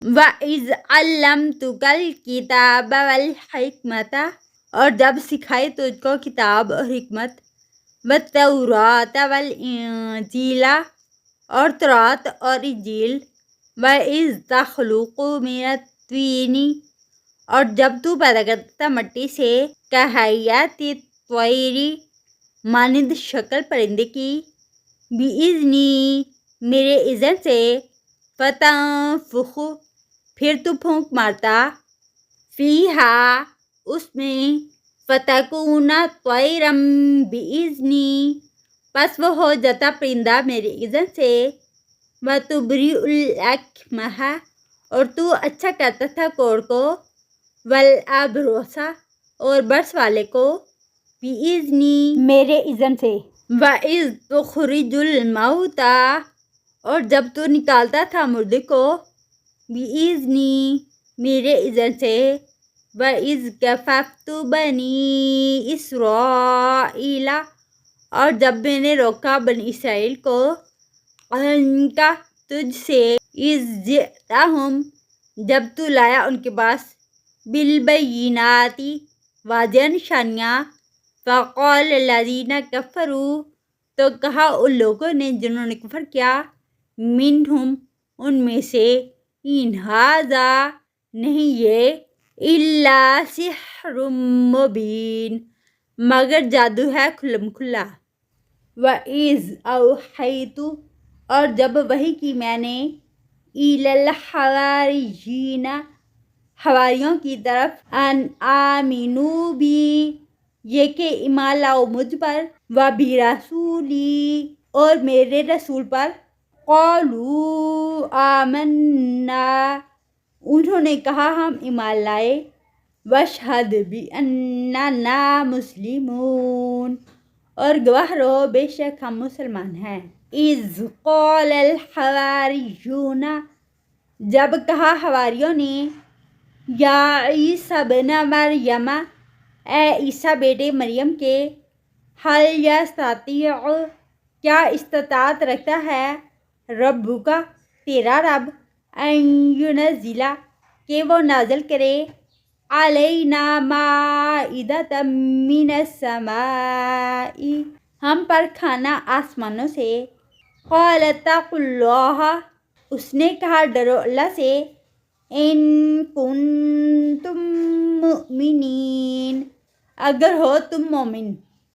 وَإِذْ عَلَّمْتُكَ الْكِتَابَ وَالْحِکْمَةَ، اور جب سکھائی تجھ کو کتاب اور حکمت، وَالتَّوْرَاةَ وَالْإِنجِیلَ، اور تورات اور انجیل، وَإِذْ تَخْلُقُ مِنَ الطِّینِ، اور جب تو پیدا کرتا تھا مٹی سے، کَہَیْئَةِ الطَّیْرِ، مانند شکل پرندے کی، بِإِذْنِی، میرے اذن سے، فَتَنفُخُ، پھر تو پھونک مارتا، فیہا، اس میں، فَتَکُونَ طَیْرًا بِإِذْنِی، پس وہ ہو جاتا پرندہ میرے اذن سے، وَتُبْرِئُ الْأَکْمَحَ، اور تو اچھا کرتا تھا کوڑ کو، وَالْأَبْرَصَ، اور برس والے کو، بِإِذْنِی، میرے اذن سے، وَإِذْ تُخْرِجُ الْمَوْتَىٰ، اور جب تو نکالتا تھا مردے کو، بِإِذْنِی، میرے اذن سے، وَإِذْ كَفَفْتُ بَنِی إِسْرَائِیلَ، اور جب میں نے روکا بنی اسرائیل کو، عَنْکَ، تجھ سے، إِذْ جِئْتَہُم، جب تو لایا ان کے پاس، بِالْبَیِّنَاتِ، واضح نشانیاں، فَقَالَ الَّذِینَ کَفَرُوا، تو کہا ان لوگوں نے جنہوں نے کفر کیا، مِنْہُم، ان میں سے، إِنْ هَٰذَا، نہیں یہ، إِلَّا سِحْرٌ مُّبِینٌ، مگر جادو ہے کھلم کھلا، وَإِذْ أَوْحَیْتُ، اور جب وحی کی میں نے، إِلَى الْحَوَارِیِّینَ، حواریوں کی طرف، أَنْ آمِنُوا بِی، یہ کہ ایمان لاؤ مجھ پر، وَبِرَسُولِی، اور میرے رسول پر، قَالُوا آمَنَّا، انہوں نے کہا ہم ایمان لائے، وَاشْہَدْ بِأَنَّنَا مُسْلِمُونَ، اور گواہ رہو بے شک ہم مسلمان ہیں، إِذْ قَالَ الْحَوَارِیُّونَ، جب کہا حواریوں نے، یا عیسیٰ ابن مریم، اے عیسیٰ بیٹے مریم کے، هل یستطیع، کیا استطاعت رکھتا ہے، ربک، تیرا رب، ان ینزل، کہ وہ نازل کرے، علینا مائدۃ من السماء، ہم پر کھانا آسمانوں سے، قال اتقوا اللہ، اس نے کہا ڈرو اللہ سے، ان کنتم مؤمنین، اگر ہو تم مومن،